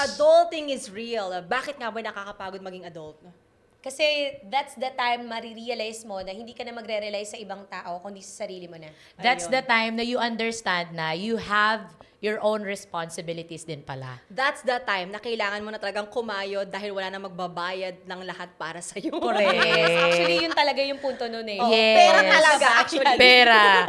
adulting is real. Bakit nga ba nakakapagod maging adult? Kasi that's the time marirealize mo na hindi ka na magre-rely sa ibang tao, kundi sa sarili mo na. That's Ayun. the time na you understand na you have your own responsibilities din pala. That's the time na kailangan mo na talagang kumayod dahil wala na magbabayad ng lahat para sa'yo. Correct. Yes, actually, yun talaga yung punto nun eh. Oo, Yes. Pera talaga, actually. Pera.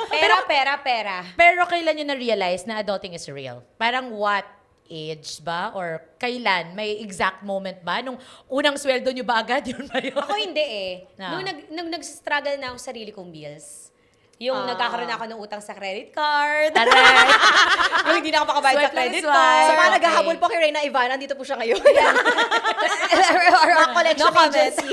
Pera. Pero kailan nyo na-realize na adulting is real? Parang what age ba? Or kailan? May exact moment ba? Nung unang sweldo nyo ba agad? Yun ba yun? Ako hindi eh. No. Nung nag-struggle na ako sa sarili kong bills, yung nagkakaroon ako ng utang sa credit card. Aray. Yung hindi na ako makabayad sa Swipe lang, credit swipe. card. So, parang Okay. naghahabol po kay Reyna Ivana, dito po siya ngayon. or collection no comment. agency.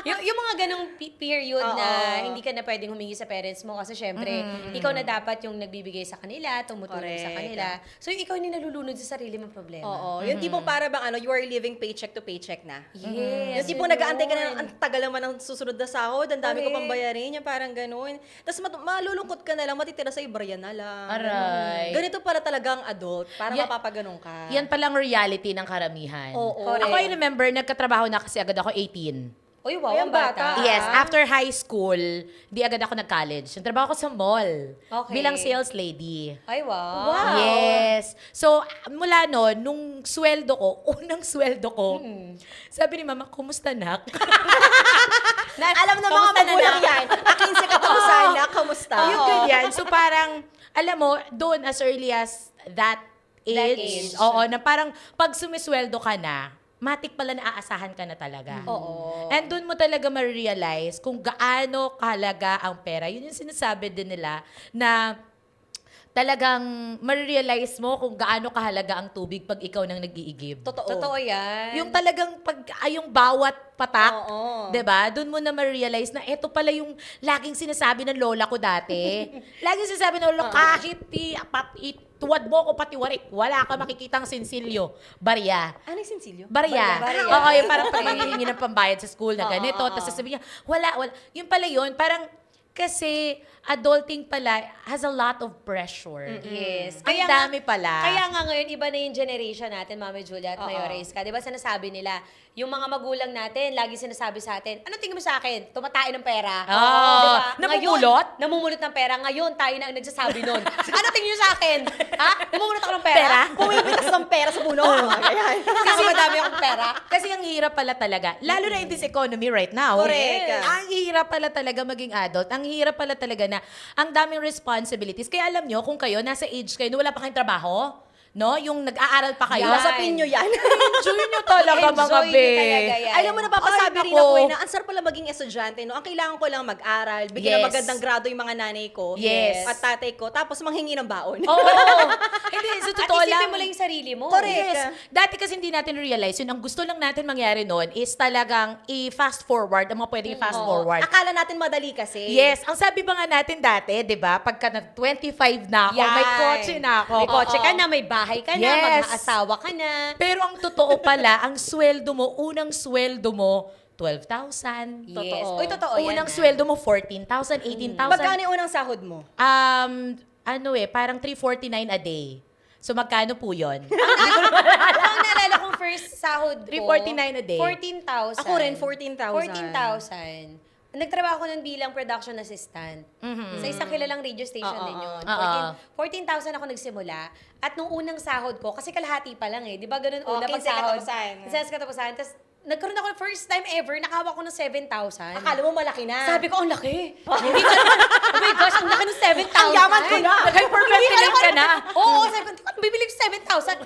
yung mga ganong period Oo. na hindi ka na pwedeng humingi sa parents mo kasi syempre, ikaw na dapat yung nagbibigay sa kanila, tumutulong sa Correct. kanila. So yung ikaw yung nalulunod sa sarili mong problema. Oo. Yung tipong para bang you are living paycheck to paycheck na. Yes. Yung tipong nag-aantay ka na, ang tagal naman ng susunod na sahod, ang dami ko Correct. pang bayarin, yung parang ganun. Tapos malulungkot ka na lang, matitira sa ibarya na lang. Aray. Ganito pala talagang adult, para Yan- mapapaganong ka. Yan palang reality ng karamihan. Oo. Correct. Ako, I remember, nagkatrabaho na kasi agad ako 18. Uy, wow, Ay, ang ang bata. bata. Yes, after high school, di agad ako nag-college. Nagtrabaho ko sa mall. Okay. Bilang sales lady. Ay, wow. Wow. Yes. So, mula noon, nung sweldo ko, unang sweldo ko, sabi ni mama, kumusta nak? Alam na mga Kamusta na magulang na? yan. 15 ka tapos na, kamusta? Yung ganyan. So, parang, alam mo, doon as early as that age, age. oo, na parang pag sumisweldo ka na, matik pala na aasahan ka na talaga. Oo. And doon mo talaga ma-realize kung gaano kahalaga ang pera. Yun yung sinasabi din nila na talagang ma-realize mo kung gaano kahalaga ang tubig pag ikaw nang nag-iigib. Totoo yan. Yung talagang yung bawat patak, Oo. 'di ba? Doon mo na ma-realize na eto pala yung laging sinasabi ng lola ko dati. Laging sinasabi ng lola, kahit tuwad mo ko pati warik, wala ka makikitang sinsilyo. Barya. Ano yung sinsilyo? Barya. Barya. Oo, yung parang pag nangihingi ng pambayad sa school na ganito, tapos sasabihin niya, wala. Yung pala yun, parang kasi adulting pala has a lot of pressure. Yes. Ang dami pala. Kaya nga ngayon, iba na yung generation natin, Mami Julia at Oo. Mayores ka. Di ba sinasabi nila, yung mga magulang natin, lagi sinasabi sa atin, ano tingin mo sa akin? Tumatain ng pera. Oo. Diba? Namumulot? Ngayon, namumulot ng pera. Ngayon, tayo na ang nagsasabi nun. Ano tingin nyo sa akin? Ha? Namumulot ako ng pera? Pera? Pumipitas ng pera sa puno. Ayan. Kasi madami akong pera. Kasi ang hirap pala talaga, lalo na in this economy right now. Correct. Ang hirap pala talaga maging adult. Ang hirap pala talaga na ang daming responsibilities. Kaya alam nyo, kung kayo, nasa age kayo, na wala pa kayong trabaho, no? Yung nag-aaral pa kayo. Yan. Wasapin nyo yan. Enjoy nyo talaga mga Enjoy be. nyo talaga yan. Alam mo, napapasabi Ay, rin nako. ako na ang sarap pala maging estudyante, no? Ang kailangan ko lang mag-aral, bigyan ng Yes. magandang grado yung mga nanay ko Yes. at tatay ko, tapos manghingi ng baon. Oo. Hindi, sa At totoo lang. isipin mo lang yung sarili mo. Correct. Yes. Dati kasi hindi natin realize yun. Ang gusto lang natin mangyari noon is talagang i-fast forward, ang mga pwedeng i-fast forward. Akala natin madali kasi. Yes, ang sabi ba nga natin dati, 'di ba? Pagka na 25 na ako, Yan. may kotse na ako. May kotse Oo. ka na, may bahay ka na, Yes. mag-aasawa ka na. Pero ang totoo pala, ang sweldo mo, unang sweldo mo, 12,000. Yes. Totoo. Uy, totoo yan. Unang sweldo mo, 14,000, 18,000. Magkano yung unang sahod mo? Parang 349 a day. So, magkano po yun? Ang naalala kong first sahod ko, 349 a day. 14,000. Ako rin, 14,000. 14,000. Nagtrabaho ko nun bilang production assistant. Sa isang kilalang radio station din yun. 14,000 ako nagsimula. At nung unang sahod ko, kasi kalahati pa lang eh. Di ba ganun una 15 pag sahod? katapusan. 15 katapusan. Tapos nagkaroon ako first time ever, nakahawak ko ng 7,000. Akala mo malaki na. Sabi ko, ang laki. Hindi ka naman, oh my gosh, ang laki ng 7,000. Ang yaman ko na. Hyperventilate ka na. Oo, sabi ko, bibili ko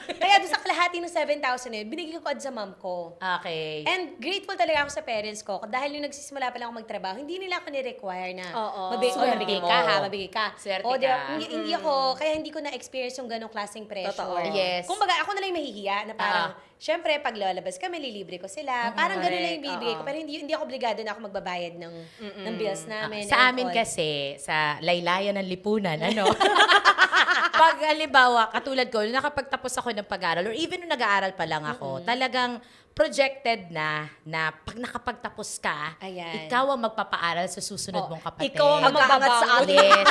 7,000. Kaya doon sa kalahati ng 7,000 eh, binigyan ko sa mom ko. Okay. And grateful talaga ako sa parents ko dahil yung nagsisimula pa lang ako magtrabaho, hindi nila ako ni-require na Oo. mabigay ka Oo. ha, mabigay ka. Swerte O, di ba, ka. hindi ako, kaya hindi ko na-experience yung ganong klaseng pressure. Totoo. Yes. Kumbaga, ako na lang yung mahihiya na parang, syempre, pag lalabas kami, lilibre ko sila. Parang ganun lang yung correct. bibigay ko. Pero hindi ako obligado na ako magbabayad ng bills namin. Sa and amin all. kasi, sa laylayan ng lipunan, ano? Pag halimbawa, katulad ko, nung nakapagtapos ako ng pag-aaral or even nung nag-aaral pa lang ako, talagang projected na pag nakapagtapos ka, Ayan. ikaw ang magpapaaral sa susunod mong kapatid. Ikaw ang mag-aangat sa atin. Yes.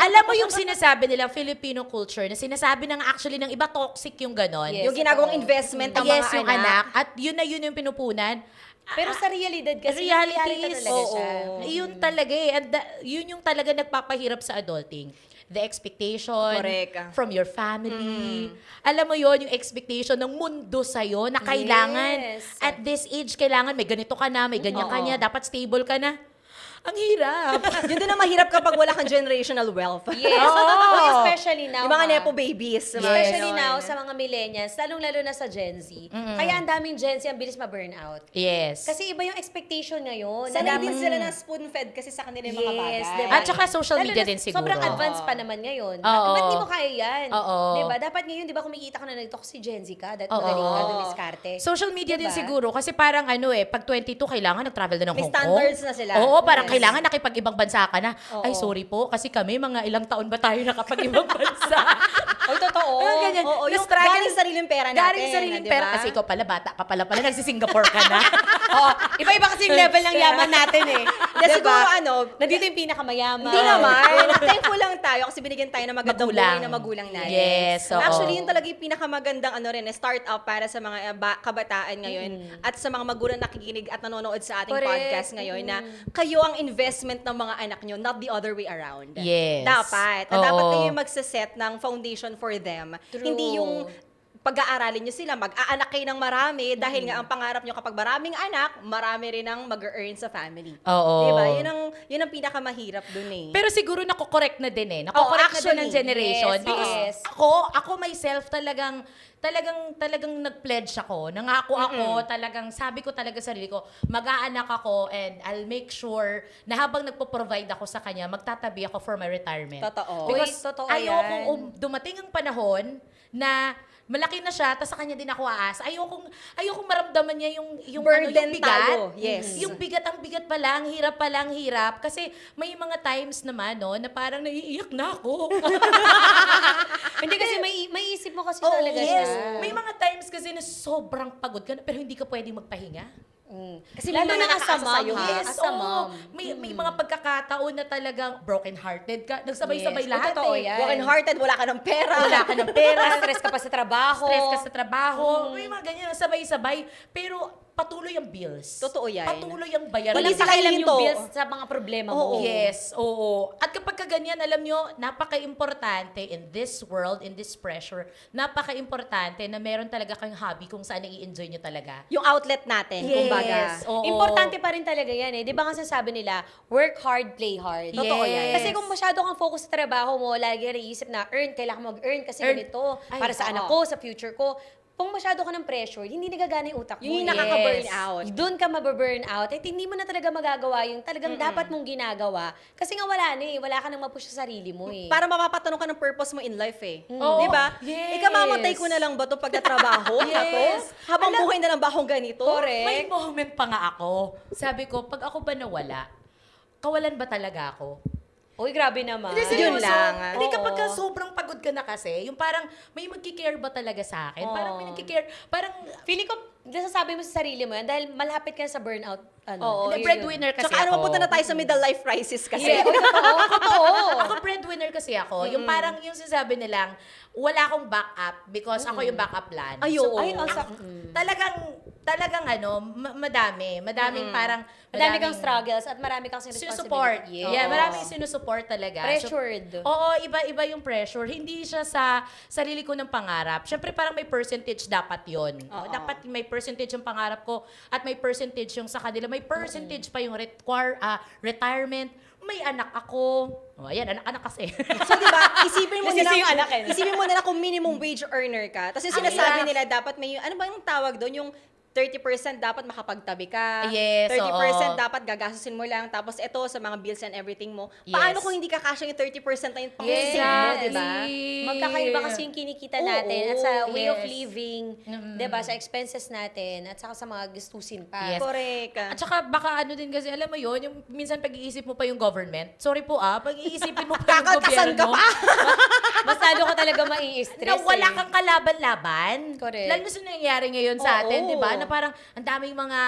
Alam mo yung sinasabi nila, Filipino culture, na sinasabi ng actually ng iba toxic yung ganon. Yes. Yung ginagawang investment ng Yes, mga yung anak. At yun na yun yung pinupunan. Pero sa realidad kasi, Reality na is, talaga siya. yun talaga eh. And yun yung talaga nagpapahirap sa adulting. The expectation Correct. from your family. Alam mo yon yung expectation ng mundo sa'yo na kailangan Yes. at this age, kailangan may ganito ka na, may ganyan ka niya, dapat stable ka na. Ang hirap. Yun din ang mahirap kapag wala kang generational wealth. Yes. Oo. Uy, especially now. Yung mga ha? nepo babies. mga Especially ganon. now sa mga millennials, lalong-lalo na sa Gen Z. Kaya ang daming Gen Z ang bilis ma-burnout. Yes. Kasi iba yung expectation ngayon. Sanay na din dapat- sila na spoon-fed kasi sa kanila yung mga bagay. Yes, diba? At saka social Lalo media na din siguro. Sobrang advanced pa naman ngayon. Oo. Ba't di mo kaya yan? Oo. Diba? Dapat ngayon, di ba kumikita ka na nito kasi Gen Z ka, dahil Oo. magaling ka, dumiskarte. Social media din Diba? siguro kasi parang pag 22 kailangan nag-travel na ng May Hong Kong. standards na sila. Oo, parang Yes. kailangan nakipag-ibang bansa ka na. Oo. Ay, sorry po, kasi kami mga ilang taon ba tayo nakapag-ibang bansa? Oy, totoo. Parang ganyan. Oo, yung Na-struggle- galing sariling pera natin. Galing sariling diba? pera. Kasi ikaw pala, bata ka pala, nagsi-Singapore ka na. Oo. Iba-iba kasi yung level ng yaman natin eh. Hindi, siguro Nandito yung pinakamayaman. Hindi naman. Thankful lang tayo kasi binigyan tayo ng magandang Magulang. buhay na magulang natin. Yes, oo. Actually, yun talaga yung pinakamagandang start-up para sa mga kabataan ngayon at sa mga magulang nakikinig at nanonood sa ating Correct. podcast ngayon na kayo ang investment ng mga anak nyo, not the other way around. Yes. Dapat. At Oo. dapat kayo yung magsaset ng foundation for them. True. Hindi yung pag-aaralin nyo sila, mag-aanak kayo ng marami dahil nga ang pangarap nyo kapag maraming anak, marami rin ang mag-earn sa family. Oo. Diba? Yun ang pinakamahirap dun eh. Pero siguro nako-correct na din eh. Nako-correct na din ng actually, generation. yes, Because yes. ako myself talagang nag-pledge ako. Nangako ako, talagang sabi ko talaga sa sarili ko, mag-aanak ako and I'll make sure na habang nagpo-provide ako sa kanya, magtatabi ako for my retirement. Totoo. Because Uy, totoo ayokong yan. dumating ang panahon na malaki na siya, tapos sa kanya din ako aasa. Ayokong maramdaman niya yung Burden yung bigat. tayo, yes. Yung bigat, ang bigat pala, ang hirap pala, ang hirap. Kasi may mga times naman, no, na parang naiiyak na ako. Hindi kasi may isip mo kasi Oo, talaga yes. siya. May mga times kasi na sobrang pagod ka na, pero hindi ka pwedeng magpahinga. Kasi Lalo may mga na as a nakaasa mom, sa'yo, ha? Yes, As a oo. mom. May mga pagkakataon na talagang broken-hearted ka. Nagsabay-sabay Yes, lahat totoo eh. yan. broken-hearted, wala ka ng pera. Wala ka ng pera. Stress ka pa sa trabaho. Stress ka sa trabaho. May mga ganyan, sabay-sabay. Pero patuloy ang bills. Totoo yan. Patuloy ang bayaran. Walang Hindi sila pakialam hihinto. yung bills sa mga problema mo. Oo. Yes, oo. At kapag ka ganyan, alam nyo, napaka-importante in this world, in this pressure, napaka-importante na meron talaga kang hobby kung saan i-enjoy nyo talaga. Yung outlet natin, kumbaga. Yes, oo. Importante pa rin talaga yan eh. Di ba nga sasabi nila, work hard, play hard. Totoo yan. Kasi kung masyado kang focus sa trabaho mo, lagi naiisip na kailangan mag-earn kasi Earn. ganito, Ay, para sa oo. anak ko, sa future ko. Kung masyado ka ng pressure, hindi nagagana yung utak mo. Yun yung eh. nakaka-burn out. Doon ka mababurn out at hindi mo na talaga magagawa yung talagang dapat mong ginagawa. Kasi nga wala na eh. Wala ka nang mapush sa sarili mo eh. Para mapapatanong ka ng purpose mo in life eh. Oo. Di ba? Yes. Ikamamatay ko na lang ba ito pagkatrabaho? Yes. Habang buhay na lang ba akong ganito? Correct. May moment pa nga ako. Sabi ko, pag ako ba nawala, kawalan ba talaga ako? Uy, grabe naman. Hindi, Yun seryoso. lang. Hindi, Oo. kapag ka sobrang pagod ka na kasi, yung parang may magkikare ba talaga sa akin? Parang may Oo. nagkikare, parang Feeling ko, nasasabi mo sa sarili mo yan dahil malapit ka na sa burnout. Oo, hindi, year breadwinner kasi Tsaka ako. mapunta na tayo sa middle life crisis kasi. Yeah, totoo. Ako breadwinner kasi ako. Yung parang yung sinasabi nilang, wala akong backup because ako yung backup plan. Ay, oo. Ay, Talagang madaming parang, Madami kang struggles at marami kang sinusupport. responsibility. Yeah, maraming sinusupport talaga. Pressured. Oo, iba-iba yung pressure. Hindi siya sa sarili ko ng pangarap. Siyempre, parang may percentage dapat yon. Oo. Dapat may percentage yung pangarap ko at may percentage yung sa kanila. May percentage pa yung retirement. May anak ako. Oh, ayan, anak kasi. So, di ba, isipin mo Nasisi nila, yung anak eh. isipin mo nila kung minimum wage earner ka. Tapos yung Ang sinasabi hirap. nila, dapat may, ano ba yung tawag doon? Yung 30% dapat makapagtabi ka. Yes, 30% oo. dapat gagastusin mo lang. Tapos ito, sa mga bills and everything mo. Yes. Paano kung hindi kakasya yung 30% na yung pang-save mo, Yes. di ba? Magkakaiba kasi yung kinikita natin at sa way of Yes. living, 'di ba, sa expenses natin at saka sa mga gastusin pa. Yes. Correct. At saka baka ano din kasi, alam mo yun, yung minsan pag-iisip mo pa yung government. Sorry po pag-iisipin mo pa yung Kakaltasan ka gobyerno. pa. Mas lalo ka talaga mai-stress. Na wala kang kalaban-laban. Correct. Lalo na sa nangyayari ngayon sa atin, Oo. di ba? Na parang ang daming mga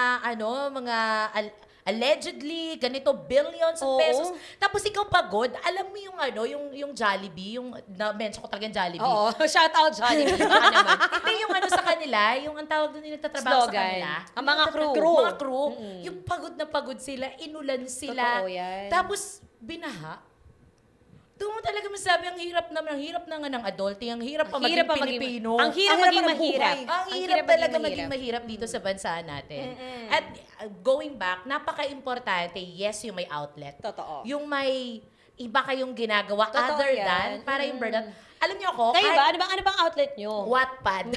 allegedly, ganito, billions of Oo. pesos. Tapos ikaw pagod, alam mo yung Jollibee, yung na-mention ko talaga yung Jollibee. Oo, shout out Jollibee. Baka naman. Hindi yung sa kanila, yung ang tawag doon yung nagtatrabaho sa Slogan. kanila. Ang mga crew. Mga crew. Yung pagod na pagod sila, inulan sila. Totoo yan. Tapos, binaha. Doon mo talaga masabi, ang hirap na nga ng adulting, ang hirap pa maging Pilipino. Ang hirap Ang hirap maging ng mahirap. buhay. Ang hirap talaga maging mahirap dito sa bansa natin. At going back, napaka-importante, yes, yung may outlet. Totoo. Yung may iba kayong ginagawa Totoo other yan. than para yung burnout. Alam niyo ako, Kayo ba? Ano bang outlet nyo? Wattpad.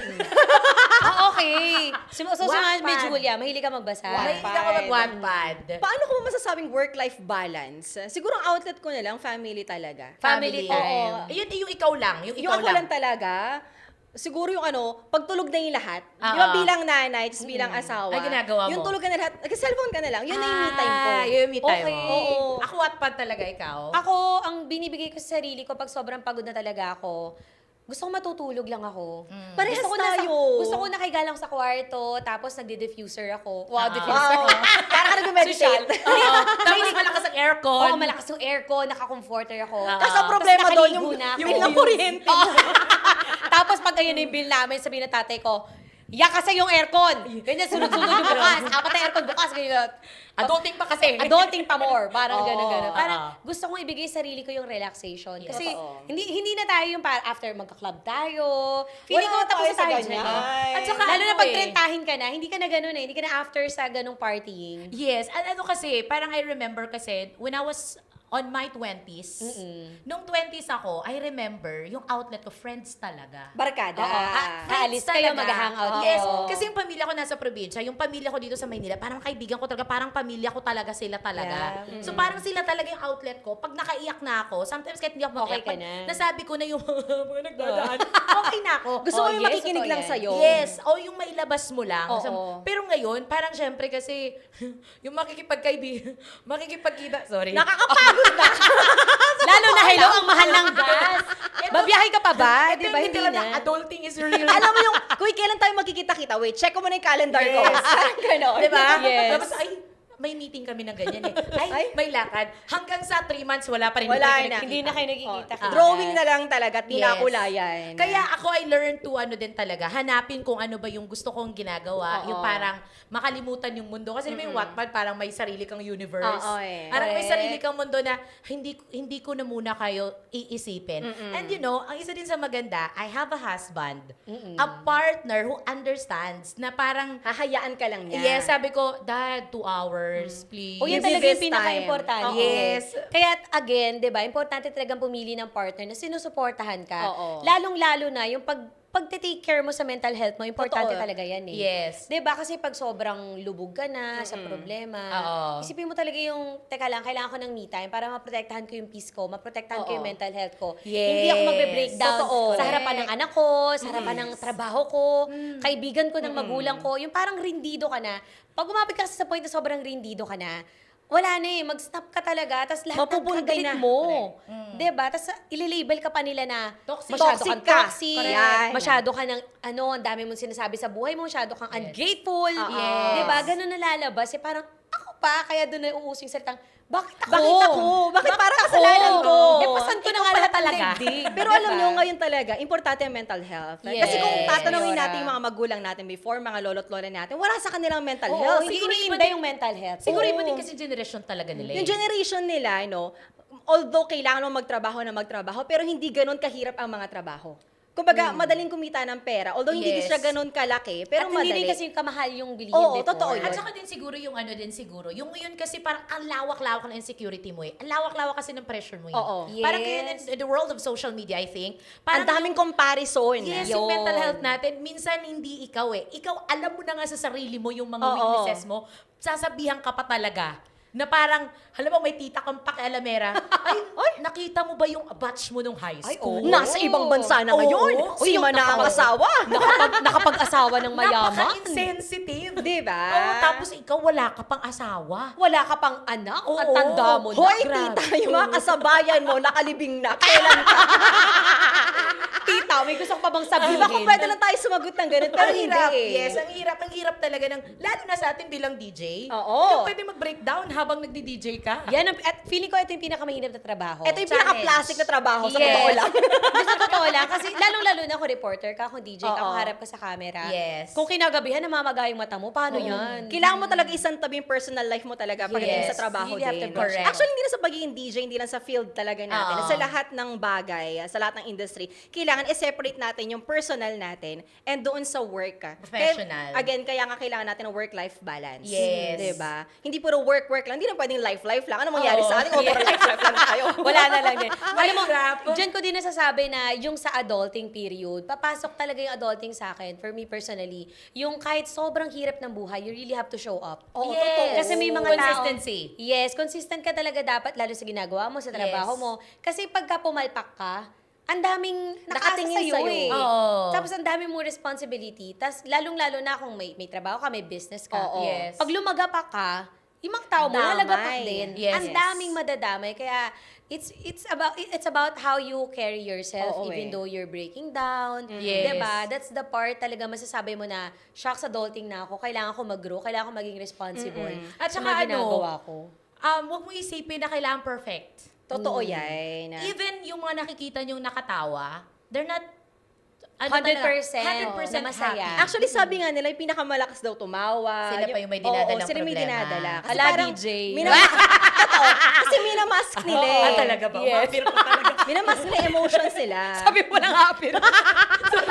Okay. So Wattpad. may Julia, mahilig ka magbasa. Mahilig ako mag-Wattpad. Paano ko ba masasabing work-life balance? Siguro ang outlet ko na lang, family talaga. Family time. Oo. Yun, yung ikaw lang. Yung Yung ikaw ako lang talaga, siguro yung pagtulog na yung lahat. Di ba bilang nanay, just bilang asawa. Ay, ginagawa mo. Yung tulog ka na lahat, cellphone ka na lang, yun na yung me time ko. Yun yung me time Okay. mo. Oo. Ako Wattpad talaga, ikaw. Ako, ang binibigay ko sa sarili ko pag sobrang pagod na talaga ako, gusto ko matutulog lang ako. Parehas gusto ko tayo. Gusto ko nakahiga lang sa kwarto, tapos nagde-diffuser ako. Wow, Ah. diffuser. Wow. Parang ka nag-meditate. Oo. Tapos malakas ang aircon. Oo, malakas yung aircon, naka-comforter ako. Ah. Kaso ang problema Tapos doon, nakaligo na ako. yung bill ng kuryente mo. Tapos pag ayun na yung bill namin, sabihin ng tatay ko, yak kasi yung aircon. Ganyan, sunod-sunod yung bukas. Apat na aircon bukas. Ganyan. Adulting pa kasi. Adulting pa more. Parang Oo. gano'n. Parang Oo. gusto kong ibigay sa sarili ko yung relaxation. Yes. Kasi Totoo. hindi na tayo yung after magka-club tayo. Feeling ko Wala tapos tayo na sa tayo ganyan. dyan. At saka Lalo na ano pag eh. trentahin ka na, hindi ka na gano'n eh. Hindi ka na after sa ganong partying. Yes. Ano kasi, parang I remember kasi, when I was on my 20s, nung 20s ako, I remember, yung outlet ko, friends talaga. Barkada. Oo. Aalis kayo, mag-hangout Yes. kayo. Kasi yung pamilya ko nasa probinsya, yung pamilya ko dito sa Maynila, parang kaibigan ko talaga, parang pamilya ko talaga sila talaga. Yeah. So parang sila talaga yung outlet ko. Pag nakaiyak na ako, sometimes kahit hindi ako Okay makaiyak, ka pag na. nasabi ko na yung mga nagdadaan, okay na ako. Gusto mo yung yes, makikinig totoo lang yan. sa'yo. Yes, o yung mailabas mo lang. Oo. Pero ngayon, parang syempre kasi, yung makikipagkita, sorry. Nakakapagod na. Lalo na hello, ang mahal ng gas. Babiyahe ka pa ba? Ito Di yung ba? hindi Hindi lang na. adulting is real. Alam mo yung, kuy, kailan tayo magkikita-kita? Wait, check ko muna yung calendar ko. Parang ganon. Diba? Yes. Tapos, ay, may meeting kami ng ganyan eh. Ay, Ay. may lakad. Hanggang sa 3 months, wala pa rin. Wala kayo na. nagkikita. Hindi na kayo nagkikita. Oh, drawing na lang talaga at Yes. tinakulayan. Kaya ako, I learned to din talaga, hanapin kung ano ba yung gusto kong ginagawa. Oo. Yung parang makalimutan yung mundo. Kasi yung Wattpad, parang may sarili kang universe. Oo, eh. Parang may Correct. sarili kang mundo na hindi ko na muna kayo iisipin. And you know, ang isa din sa maganda, I have a husband. A partner who understands na parang, Hahayaan ka lang niya. yes, sabi ko, Dad, 2 hours, please. O yan Give me talaga this yung pinaka-importante. time. Yes. Kaya again, 'di ba? Importante talagang pumili ng partner na sinusuportahan ka. Oo. Lalong-lalo na yung pag-take care mo sa mental health mo, importante Totoo. talaga yan eh. Yes. 'Di ba? Kasi pag sobrang lubog ka na sa problema, Oo. isipin mo talaga yung, teka lang, kailangan ko ng me time para maprotektahan ko yung peace ko, maprotektahan ko Oo. yung mental health ko. Yes. Hindi ako magbe-breakdown Totoo. sa harapan ng anak ko, sa harapan ng trabaho ko, kaibigan ko ng magulang ko. Yung parang rindido ka na. Pag umabot ka sa point na sobrang rindido ka na, wala na eh, mag-stop ka talaga, tapos lahat ng Mapupunti kagalit na. mo. Diba? Tapos ililabel ka pa nila na Toxic. masyado Toxic kang ka. toxic, Correct. masyado ka ng, ang dami mong sinasabi sa buhay mo, masyado kang ungrateful. Yes. Diba? Ganun nalalabas. Eh, parang, ako pa, kaya doon na uusing salitang, bakit ako? Bakit ako? Bakit parang kasalanan ko? Eh, pasan ko na nga lahat talaga. Pero alam nyo, ngayon talaga, importante ang mental health. Yes. Kasi kung tatanungin Senyora. natin yung mga magulang natin before, mga lolo't lola natin, wala sa kanilang mental Oo, health. hindi Siguro iniinda iba din- yung mental health. Siguro Oo. iba din kasi generation talaga nila eh. Yung generation nila, although kailangan mo magtrabaho na magtrabaho, pero hindi ganun kahirap ang mga trabaho. Kumbaga, madaling kumita ng pera. Although hindi Yes. siya ganun kalaki, pero At hindi madali. rin kasi kamahal yung bilihin Oo, before. totoo yun. At saka din siguro yung ano din siguro, yung yun kasi parang ang lawak-lawak ng insecurity mo eh. Ang lawak-lawak kasi ng pressure mo eh. Oo. Parang Yes. in the world of social media, I think. Ang Parang daming comparison. Yes, yung mental health natin, minsan hindi ikaw eh. Ikaw, alam mo na nga sa sarili mo yung mga Oo. weaknesses mo. Sasabihan ka pa talaga. Na parang, halimbawa may tita kang pakialamera, ay, nakita mo ba yung batch mo nung high school? Nasa ibang bansa na ngayon. Oo. Sino na ang asawa? Nakapag-asawa ng mayaman. Napaka-insensitive. Di ba? Oo, tapos ikaw wala ka pang asawa. Wala ka pang anak. Oo. Ang tanda mo na. Hoy, Grabe. tita, yung mga kasabayan mo, nakalibing na. Kailan ka? Tita, may gusto ko pa bang Di sabihin? ba kung pwede lang tayo sumagot ng ganun, pero Ang hindi hirap, eh. yes, ang hirap talaga ng, lalo na sa atin bilang DJ. Oo. Hindi ka pwede mag-breakdown habang nagdi-DJ ka. Yan, at feeling ko ito yung pinakamahirap na trabaho. Ito yung Challenge. pinaka-plastic na trabaho, sa Yes. totoo lang. Sa totoo lang, kasi lalong-lalo na ako reporter ka, ako DJ ka, Oo. ako harap ka sa camera. Yes. Kung kinagabihan, namamaga yung mata mo, paano yan? Kailangan mo talaga isang tabi yung personal life mo talaga pagdating Yes. sa trabaho You have to din. correct. Actually, hindi na sa pagiging DJ, hindi lang sa field talaga natin. Oo. Sa lahat ng bagay, sa lahat ng industry, kailangan i-separate natin yung personal natin and doon sa work ka. Professional. Kaya nga kailangan natin ng work-life balance. Yes. Diba? Hindi puro work-work lang. Hindi na pwedeng life-life lang. Ano mangyari Oo. sa atin kung puro life-life lang tayo? Wala na lang din. Alam mo, Mahirap. dyan ko din nasasabi na yung sa adulting period, papasok talaga yung adulting sa akin, for me personally, yung kahit sobrang hirap ng buhay, you really have to show up. Oo, Yes. totoo. Kasi may mga Consistency. tao. Yes, consistent ka talaga dapat, lalo sa ginagawa mo, sa trabaho Yes. mo. Kasi pagka pumalpak ka, ang daming Nakatingin nakatingin sa'yo. sa'yo eh. Oo. Tapos ang dami mong responsibility. Tapos lalong-lalo na kung may trabaho ka, may business ka. Oo. Yes. Pag lumagapak ka, yung mga tao mo, Damay. nalagapak din. Yes. Ang daming madadamay. Kaya it's about how you carry yourself Oo, even eh. though you're breaking down. Yes. Diba? That's the part talaga masasabi mo na, shucks, adulting na ako, kailangan ko mag-grow, kailangan ko maging responsible. At sa saka mga ano, ginagawa ko. Huwag mo isipin na kailangan perfect. Totoo yan. Even yung mga nakikita niyong nakatawa, they're not 100% 100% na masaya. happy. Actually, sabi nga nila, yung pinakamalakas daw tumawa. Sila pa yung may dinadalang Oo, sila may problema. dinadala. Kasi Ala, parang, DJ. Totoo. Kasi minamask nila eh. talaga ba? Yes. Umapir ko talaga. Minamask nila emotions nila. mo lang happy. Sorry.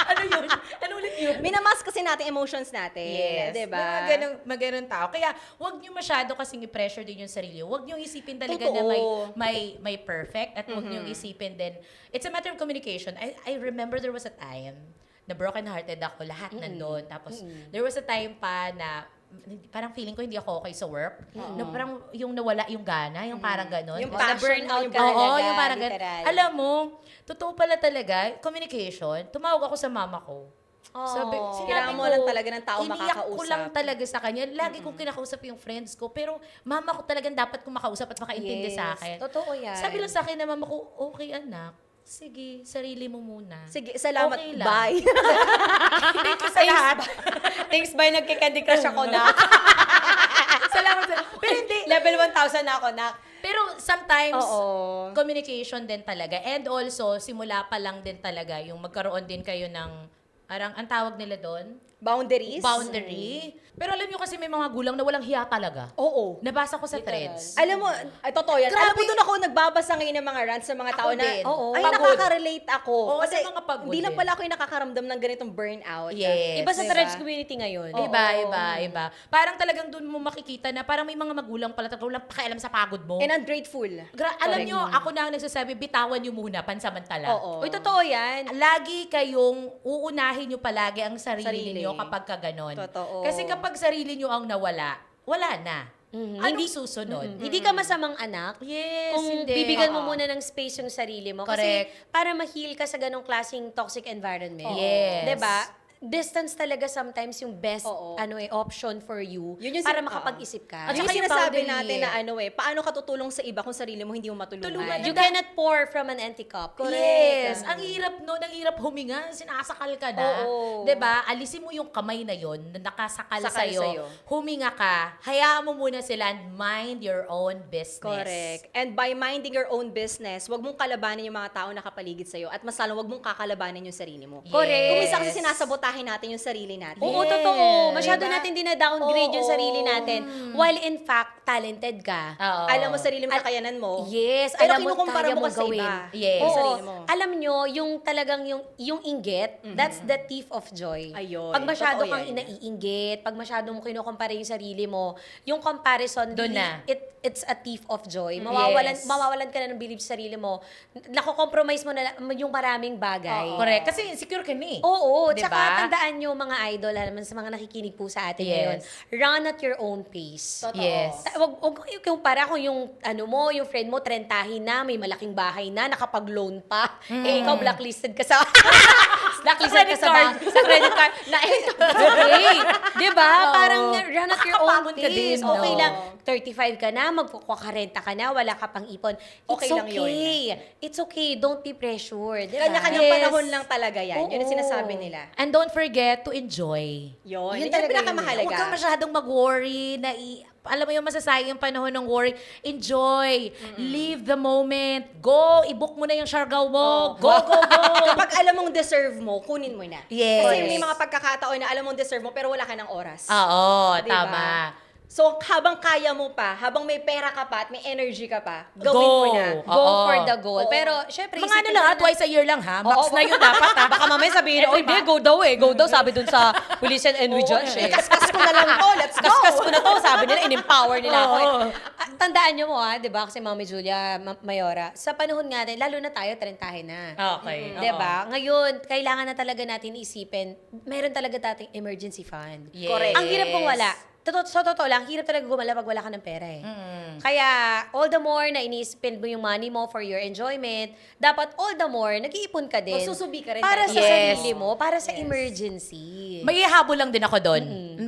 Ano yun? Ano ulit yun? Minamask kasi natin emotions natin. Yes. Diba? Mga ganun tao. Kaya, wag niyo masyado kasing i-pressure din yung sarili. Wag niyo isipin talaga na Totoo. may perfect at wag niyo isipin din. It's a matter of communication. I remember there was a time na broken-hearted ako. Lahat nandun. Tapos, there was a time pa na parang feeling ko hindi ako okay sa work. Na parang yung nawala yung gana, yung parang ganun. Yung Na passion burnout mo, ka Oo, talaga, yung parang ganun. literal. Alam mo, totoo pala talaga, communication, tumawag ako sa mama ko. Sabi, Kailangan mo lang talaga ng tao iniyak ko makakausap. lang talaga sa kanya. Lagi kong kinakausap yung friends ko. Pero mama ko talagang dapat kong makausap at makaintindi sa akin. Totoo yan. Sabi lang sa akin na mama ko, okay anak, sige, sarili mo muna. Sige, salamat. Okay lang. Bye. Thank you sa lahat. Thanks by nagki-Candy Crush ako na. Salamat sa Pero hindi. Level 1,000 na ako na. Pero sometimes, Oo. communication din talaga. And also, simula pa lang din talaga yung magkaroon din kayo ng, parang, ang tawag nila doon, Boundaries? boundary. Pero alam nyo kasi may mga gulang na walang hiya talaga. Oo. Nabasa ko sa threads. Alam mo, ay totoo yan. Grabe. Alam mo, doon ako nagbabasa ngayon ng mga rants sa mga tao Ako na, din. Oo. ay, Pagod. nakaka-relate ako. Oo, Kasi sa mga pagod hindi lang din. pala ako yung nakakaramdam ng ganitong burnout. Yes. Iba sa Diba? threads community ngayon. Oo. Iba. Parang talagang doon mo makikita na parang may mga magulang pala talaga walang pakialam sa pagod mo. And ungrateful. Alam nyo, ako na ang nagsasabi, bitawan nyo muna, pansamantala. Oo. Uy, totoo yan. Lagi kayong uunahin nyo palagi ang sarili Sarili. niyo kapag ka ganon. Totoo. Kasi kapag sarili nyo ang nawala, wala na. Anong Hindi- susunod? Hindi ka masamang anak. Yes, Kung hindi. bibigyan mo Oo. muna ng space yung sarili mo. Correct. Kasi para ma-heal ka sa ganong klaseng toxic environment. Yes. 'Di ba? Distance talaga sometimes yung best Oo. option for you Yun yung para sin- makapag-isip ka. At Yung yung sinasabi boundary natin na paano ka tutulong sa iba kung sarili mo hindi mo matulungan? Tulungan You cannot pour from an empty cup. Yes. Ang hirap nun, ang hirap huminga, sinasakal ka na. Oo. 'Di ba? Alisin mo yung kamay na yon na nakasakal Sakal sa'yo. sa'yo. Huminga ka, hayaan mo muna sila and mind your own business. Correct. And by minding your own business, wag mong kalabanin yung mga tao nakapaligid sa'yo at mas lalo wag mong kakalabanin yung sarili mo. Correct. Kung minsan kasi sinasabotahe pasahin natin yung sarili natin. Oo, Yes. totoo. Masyado Diba? natin dina-downgrade yung Oo. sarili natin. While in fact, talented ka. Oo. Alam mo sarili mo kakayanan mo. Yes, Pero alam mo kinukumpara kaya mo mong ka sa gawin. iba. Yes. Yung Oo, sarili mo. alam nyo, yung talagang yung inggit, that's the thief of joy. Ayun, Pag masyado totoo kang yan. inaiinggit, pag masyado mo kinukumpara yung sarili mo, yung comparison, Doon really, na. it's a thief of joy. Yes. Mawawalan ka na ng belief sa sarili mo. Nako-compromise mo na yung maraming bagay. Oo. Correct. Kasi insecure ka na eh. Oo, Diba? tsaka tandaan nyo mga idol, alam mo, sa mga nakikinig po sa atin ngayon, Yes. run at your own pace. Totoo. Yes. Wag kayo kumpara kung yung ano mo, yung friend mo, 30 na, may malaking bahay na, nakapag-loan pa. Eh, ikaw blacklisted ka sa... blacklisted ka credit sa, card. sa credit card. Na, okay. Diba? Oo. Parang run at your own Makakapagod ka din, pace. Okay no? lang. 35 ka na, magkukarenta ka na, wala ka pang ipon. It's Okay lang yun. It's okay. Don't be pressured. Diba? Kanya-kanyang Yes. panahon lang talaga yan. Yun ang Oo. sinasabi nila. And don't forget to enjoy. Yun. Yun Yun talaga ang pinakamahalaga. Huwag kang masyadong mag-worry na alam mo yung masasayang yung panahon ng worry. Enjoy. Live the moment. Go. I-book mo na yung Siargao mo. Oo. Go, go, go. Kapag alam mong deserve mo, kunin mo na. Yes. Kasi may mga pagkakataon na alam mong deserve mo pero wala ka ng oras. Oo, Diba? tama. So, habang kaya mo pa, habang may pera ka pa at may energy ka pa, gawin Go. mo na. Go Oo. for the goal. Oo. Pero, syempre, Mga ano isipin lang mo ha, twice a year lang ha. Max Oo. na yun dapat ha. Baka mamaya sabihin, oy, Diba? go daw eh. Go daw, sabi dun sa Police and we judge eh. Kaskas ko na lang to, let's go! Kaskas ko na to, sabi nila, in-empower nila ako. Oo. Tandaan nyo mo di ba, kasi Mami Julia, Mayora, sa panahon nga natin, lalo na tayo, 30 na. Okay. Di ba? Ngayon, kailangan na talaga natin isipin, meron talaga dating emergency fund. Yes. Correct. Ang hirap kung wala. Sa totoo lang, hirap talaga gumala pag wala ka ng pera eh. Mm. Kaya, all the more na ini-spend mo yung money mo for your enjoyment, dapat all the more, nag-iipon ka din. Magsusubi ka rin. Para sa Yes. sarili mo, para sa Yes. emergency. May ihabol lang din ako doon.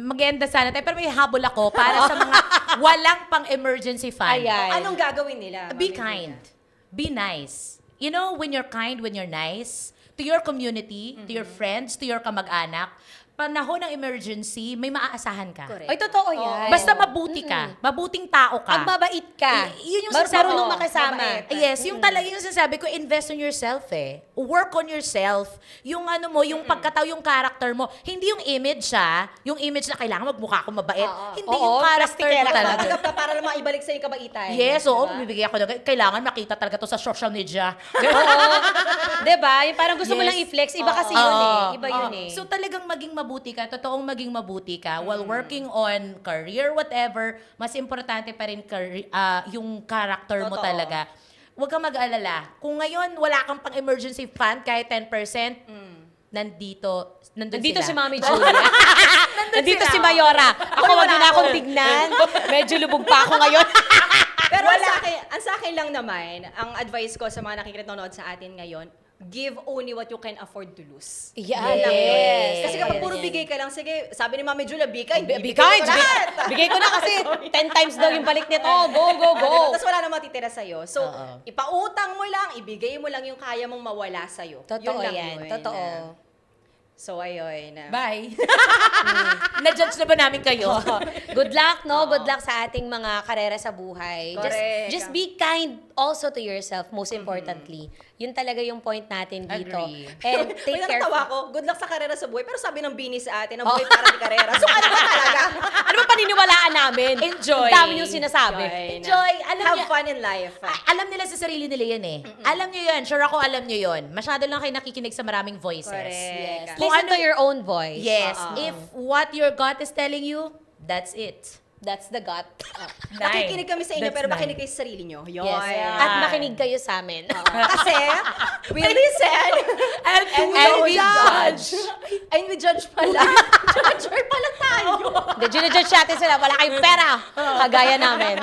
Mag-enda sana tayo, pero may ihabol ako para sa mga walang pang emergency fund. Ayan. Anong gagawin nila? Be Mami kind. Julia? Be nice. You know, when you're kind, when you're nice, to your community, to your friends, to your kamag-anak, panahon ng emergency, may maaasahan ka. Correct. Ay, totoo yan. Basta mabuti ka. Mabuting tao ka. Pag mabait ka, Yun yung marunong sinasabi- makisama. Mabait. Yes, yung talaga yung sinasabi ko, invest on yourself eh. Work on yourself. Yung ano mo, yung pagkatao, yung character mo. Hindi yung image yung image na kailangan magmukha ako mabait. Oo. Hindi Oo, yung character mo plastikera ka talaga. Tanggap ka para lang maibalik sa yung kabaitan. Yes, oo, Diba? bibigyan ako ng kailangan makita talaga to sa social media. Oo. Diba? Yung parang gusto mo Yes. lang i-flex. Iba kasi Oo. yun eh. Iba Oo. yun eh. So talagang maging mabuti ka, totoong maging mabuti ka while working on career, whatever, mas importante pa rin yung character mo Totoo. talaga. Huwag kang mag-alala. Kung ngayon wala kang pang emergency fund kahit 10%, nandito Nandito sila. si Mami Julia. Nandito sila. si Mayora. Ako wag wala na akong ako. tignan. Medyo lubog pa ako ngayon. Pero ang sa akin lang naman, ang advice ko sa mga nakikinig sa atin ngayon, give only what you can afford to lose. Yeah, Yun lang yun. yes. Kasi kapag Ayan, puro yan. bigay ka lang, sige, sabi ni Mami Julia, be kind. Be ibigay kind. ko lahat. Bigay ko na kasi 10 times daw yung balik nito. Go, go, go. Tapos wala na matitira sa'yo. So, Oo. ipautang mo lang, ibigay mo lang yung kaya mong mawala sa'yo. Totoo Yun lang yan. yun. Totoo. So, ayun. Bye. Na-judge na ba namin kayo? Good luck, no? Good luck sa ating mga karera sa buhay. Correct. Just be kind also to yourself, most importantly. Yun talaga yung point natin dito. Agree. And take Uy, care. natatawa ko. Good luck sa karera sa buhay. Pero sabi ng bini sa atin, ang buhay para di karera. So, ano ba talaga? Ano ba paniniwalaan namin? Enjoy. Ang dami yung sinasabi. Enjoy. Alam Have niya- fun in life. Alam nila sa sarili nila yan eh. Alam nyo yan. Sure ako alam nyo yun. Masyado lang kayo nakikinig sa maraming voices. Correct. Kung Listen ano- to your own voice. Yes. Oo. If what your gut is telling you, that's it. That's the gut. Nakikinig kami sa inyo, That's pero nine. makinig kayo sa sarili nyo. Yun. Yes. At makinig kayo sa amin. Kasi, we listen And and we judge. And we judge pala. Judger pala tayo. Hindi, judge natin sila. Wala kayong pera. Kagaya namin.